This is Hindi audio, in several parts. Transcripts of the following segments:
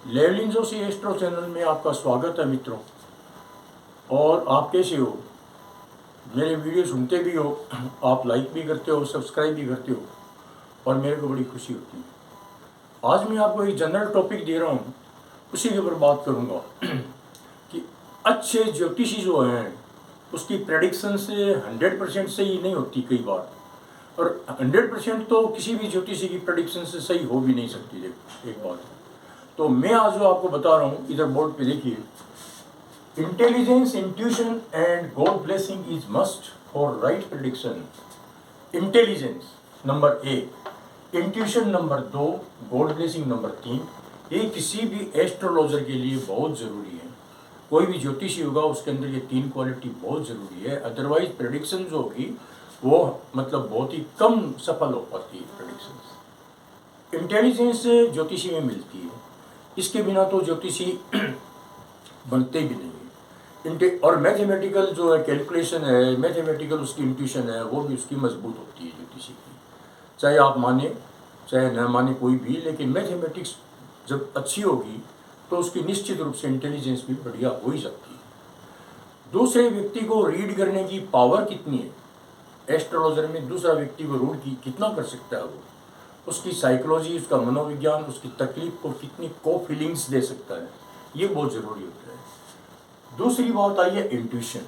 लेवलिन जोशी एस्ट्रो चैनल में आपका स्वागत है मित्रों। और आप कैसे हो? मेरे वीडियो सुनते भी हो, आप लाइक भी करते हो, सब्सक्राइब भी करते हो और मेरे को बड़ी खुशी होती है। आज मैं आपको एक जनरल टॉपिक दे रहा हूँ, उसी के ऊपर बात करूँगा कि अच्छे ज्योतिषी जो हैं उसकी प्रेडिक्शन से 100% सही नहीं होती कई बार, और 100% तो किसी भी ज्योतिषी की प्रेडिक्शन से सही हो भी नहीं सकती। एक बात तो मैं आज जो आपको बता रहा हूँ, इधर बोर्ड पे देखिए, intelligence, intuition and God blessing is must for right prediction. Intelligence number 1, intuition number 2, God blessing number 3। ये किसी भी एस्ट्रोलॉजर के लिए बहुत ज़रूरी है। कोई भी ज्योतिषी होगा उसके अंदर ये 3 क्वालिटी बहुत ज़रूरी है, अदरवाइज प्रेडिक्शन जो होगी वो मतलब बहुत ही कम सफल हो पाती है प्रेडिक्शन। इंटेलिजेंस ज्योतिषी में मिलती है, इसके बिना तो ज्योतिषी बनते भी नहीं। और मैथमेटिकल जो है कैलकुलेशन है, मैथमेटिकल उसकी इंट्यूशन है, वो भी उसकी मजबूत होती है ज्योतिषी की। चाहे आप माने चाहे न माने कोई भी, लेकिन मैथमेटिक्स जब अच्छी होगी तो उसकी निश्चित रूप से इंटेलिजेंस भी बढ़िया हो ही सकती है। दूसरे व्यक्ति को रीड करने की पावर कितनी है एस्ट्रोलॉजर में, दूसरा व्यक्ति को रीड कितना कर सकता है वो, उसकी साइकोलॉजी, उसका मनोविज्ञान, उसकी तकलीफ को कितनी को फीलिंग्स दे सकता है, ये बहुत ज़रूरी होता है। दूसरी बात आई है इंट्यूशन।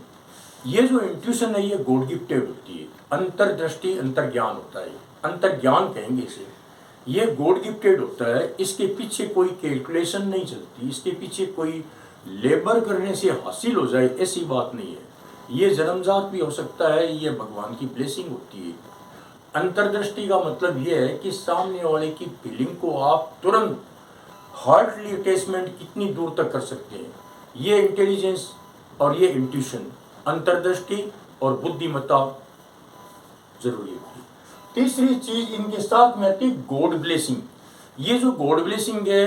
ये जो इंट्यूशन है ये गॉड गिफ्टेड होती है, अंतर्दृष्टि, अंतर्ज्ञान होता है, अंतर्ज्ञान कहेंगे इसे। ये गॉड गिफ्टेड होता है, इसके पीछे कोई कैलकुलेशन नहीं चलती, इसके पीछे कोई लेबर करने से हासिल हो जाए ऐसी बात नहीं है। ये जन्मजात भी हो सकता है, ये भगवान की ब्लेसिंग होती है। अंतर्दृष्टि का मतलब यह है कि सामने वाले की फीलिंग को आप तुरंत हार्टली अटैचमेंट कितनी दूर तक कर सकते हैं, ये इंटेलिजेंस और ये इंट्यूशन, अंतर्दृष्टि और बुद्धिमत्ता जरूरी होती है। तीसरी चीज इनके साथ में आती है गॉड ब्लेसिंग। ये जो गॉड ब्लेसिंग है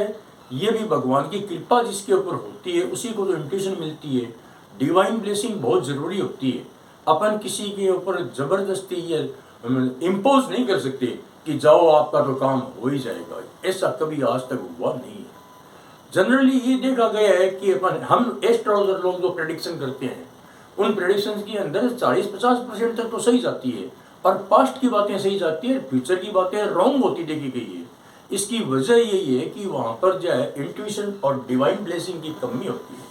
ये भी भगवान की कृपा जिसके ऊपर होती है उसी को तो इंट्यूशन मिलती है। डिवाइन ब्लेसिंग बहुत जरूरी होती है। अपन किसी के ऊपर जबरदस्ती ये इम्पोज नहीं कर सकते कि जाओ आपका तो काम हो ही जाएगा, ऐसा कभी आज तक हुआ नहीं है। जनरली ये देखा गया है कि अपन हम एस्ट्रोलॉजर लोग जो प्रेडिक्शन करते हैं उन प्रेडिक्शन के अंदर 40-50% तक तो सही जाती है, और पास्ट की बातें सही जाती है, फ्यूचर की बातें रॉन्ग होती देखी गई है। इसकी वजह यही है कि वहाँ पर जो है इंट्यूशन और डिवाइन ब्लेसिंग की कमी होती है।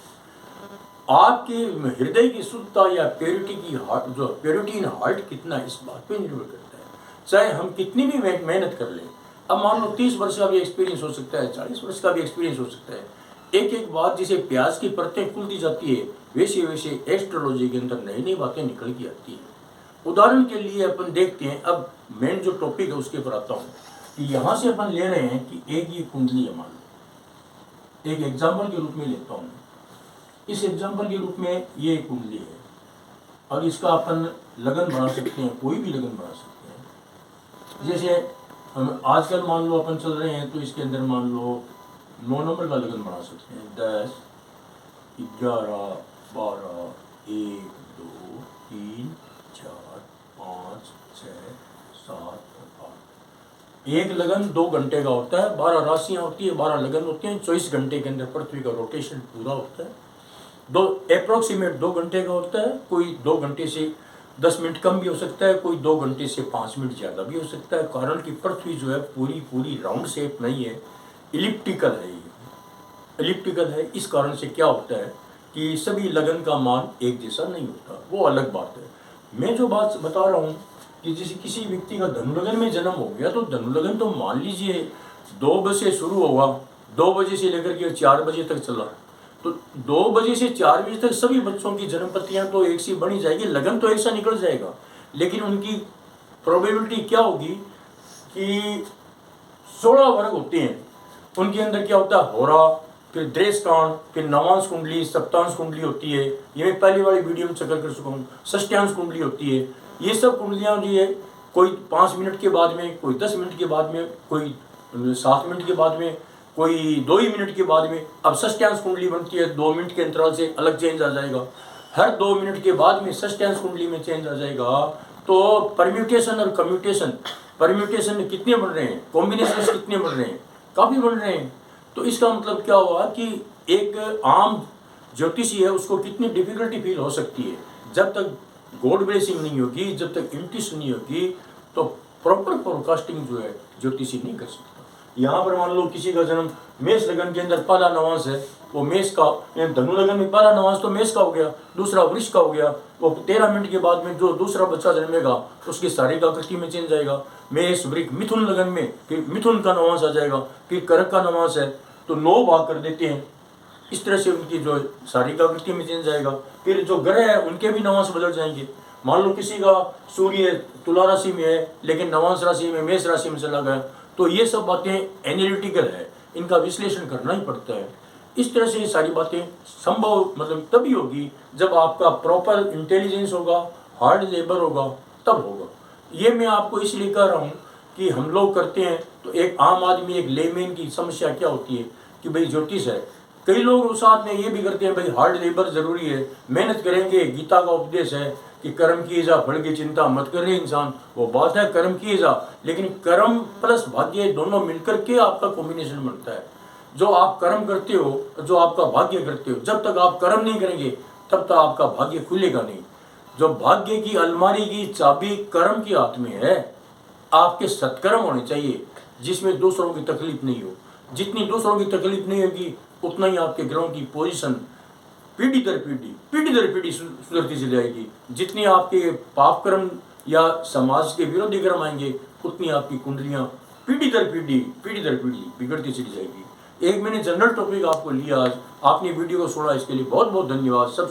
आपके हृदय की शुद्धता या प्योरिटी की हार्ट, जो प्योरिटी इन हार्ट कितना, इस बात पे निर्भर करता है। चाहे हम कितनी भी मेहनत कर लें, अब मान लो 30 वर्ष का भी एक्सपीरियंस हो सकता है, 40 वर्ष का भी एक्सपीरियंस हो सकता है, एक एक बात जैसे प्याज की परतें खुलती जाती है वैसे वैसे एस्ट्रोलॉजी के अंदर नई नई बातें निकल के आती है। उदाहरण के लिए अपन देखते हैं, अब मेन जो टॉपिक है उसके ऊपर आता हूँ कि यहाँ से अपन ले रहे हैं कि एक ये कुंडली है, मान लो एक एग्जाम्पल के रूप में लेता हूँ। इस एग्जाम्पल के रूप में ये कुंडली है और इसका अपन लगन बना सकते हैं, कोई भी लगन बना सकते हैं। जैसे हम आजकल मान लो अपन चल रहे हैं तो इसके अंदर मान लो 9 नंबर का लगन बना सकते हैं, 10, 11, 12, 1, 2, 3, 4, 5, 6, 7, 8। एक लगन 2 घंटे का होता है, 12 राशियां होती है, 12 लगन होते हैं। 24 घंटे के अंदर पृथ्वी का रोटेशन पूरा होता है। अप्रोक्सीमेट 2 घंटे का होता है। कोई 2 घंटे से 10 मिनट कम भी हो सकता है, कोई 2 घंटे से 5 मिनट ज़्यादा भी हो सकता है, कारण कि पृथ्वी जो है पूरी राउंड शेप नहीं है, इलिप्टिकल है। ये इलिप्टिकल है, इस कारण से क्या होता है कि सभी लगन का मान एक जैसा नहीं होता, वो अलग बात है। मैं जो बात बता रहा हूँ कि जैसे किसी व्यक्ति का धनुलग्न में जन्म हो गया तो धनुलग्न तो मान लीजिए 2 बजे शुरू होगा, 2 बजे से लेकर के 4 बजे तक चला, तो 2 बजे से 4 बजे तक सभी बच्चों की जन्म पत्तियाँ तो एक सी बनी जाएगी, लगन तो एक सा निकल जाएगा, लेकिन उनकी प्रोबेबिलिटी क्या होगी कि 16 वर्ग होते हैं। उनके अंदर क्या होता है, होरा, फिर दृष्टांत, फिर नवांश कुंडली, सप्तांश कुंडली होती है, ये मैं पहली वाली वीडियो में चक्कर कर चुका हूँ। षष्ठ्यांश कुंडली होती है। ये सब कुंडलियाँ जो है कोई 5 मिनट के बाद में, कोई 10 मिनट के बाद में, कोई 7 मिनट के बाद में, कोई 2 ही मिनट के बाद में। अब षष्ठ्यांश कुंडली बनती है, 2 मिनट के अंतराल से अलग चेंज आ जाएगा, हर 2 मिनट के बाद में षष्ठ्यांश कुंडली में चेंज आ जाएगा। तो परम्यूटेशन और कम्यूटेशन, परम्यूटेशन कितने बन रहे हैं, कॉम्बिनेशन कितने बन रहे हैं, काफ़ी बन रहे हैं। तो इसका मतलब क्या हुआ कि एक आम ज्योतिषी है उसको कितनी डिफिकल्टी फील हो सकती है। जब तक गॉड ब्लेसिंग नहीं होगी, जब तक इंट्यूशन नहीं होगी, तो प्रॉपर फोरकास्टिंग जो है ज्योतिषी नहीं कर सकता। यहाँ पर मान लो किसी का जन्म मेष लगन के अंदर पहला नवांश है, वो मेष का, धनु लगन में पहला नवांश तो मेष का हो गया, दूसरा वृष का हो गया। वो 13 मिनट के बाद में जो दूसरा बच्चा जन्मेगा उसकी शारीरिक आकृति में चेंज आएगा। मेष वृक मिथुन लगन में फिर मिथुन का नवांश आ जाएगा, फिर कर्क का नवांश है, तो 9 भाग कर देते हैं। इस तरह से उनकी जो शारीरिक आकृति में चेंज आएगा। फिर जो ग्रह है उनके भी नवांश बदल जाएंगे। मान लो किसी का सूर्य तुला राशि में है लेकिन नवांश राशि में मेष राशि में चला गया, तो ये सब बातें एनालिटिकल है, इनका विश्लेषण करना ही पड़ता है। इस तरह से ये सारी बातें संभव मतलब तभी होगी जब आपका प्रॉपर इंटेलिजेंस होगा, हार्ड लेबर होगा, तब होगा। ये मैं आपको इसलिए कह रहा हूँ कि हम लोग करते हैं तो एक आम आदमी, एक लेमैन की समस्या क्या होती है कि भाई ज्योतिष है, कई लोग साथ में ये भी करते हैं भाई हार्ड लेबर जरूरी है, मेहनत करेंगे। गीता का उपदेश है कि कर्म किए जा फल की चिंता मत करे इंसान, वो बात है कर्म किए जा, लेकिन कर्म प्लस भाग्य दोनों मिलकर के आपका कॉम्बिनेशन बनता है। जो आप कर्म करते हो, जो आपका भाग्य करते हो, जब तक आप कर्म नहीं करेंगे तब तक आपका भाग्य खुलेगा नहीं। जो भाग्य की अलमारी की चाबी कर्म के हाथ में है। आपके सत्कर्म होने चाहिए जिसमें दूसरों की तकलीफ नहीं हो। जितनी दूसरों की तकलीफ नहीं होगी उतना ही आपके ग्रहों की पोजीशन पीढ़ी दर पीढ़ी सुधरती चली जाएगी। जितनी आपके पाप कर्म या समाज के विरोधी कर्म आएंगे उतनी आपकी कुंडलियां पीढ़ी दर पीढ़ी बिगड़ती चली जाएगी। एक मैंने जनरल टॉपिक आपको लिया आज, आपने वीडियो को सुना, इसके लिए बहुत बहुत धन्यवाद। सब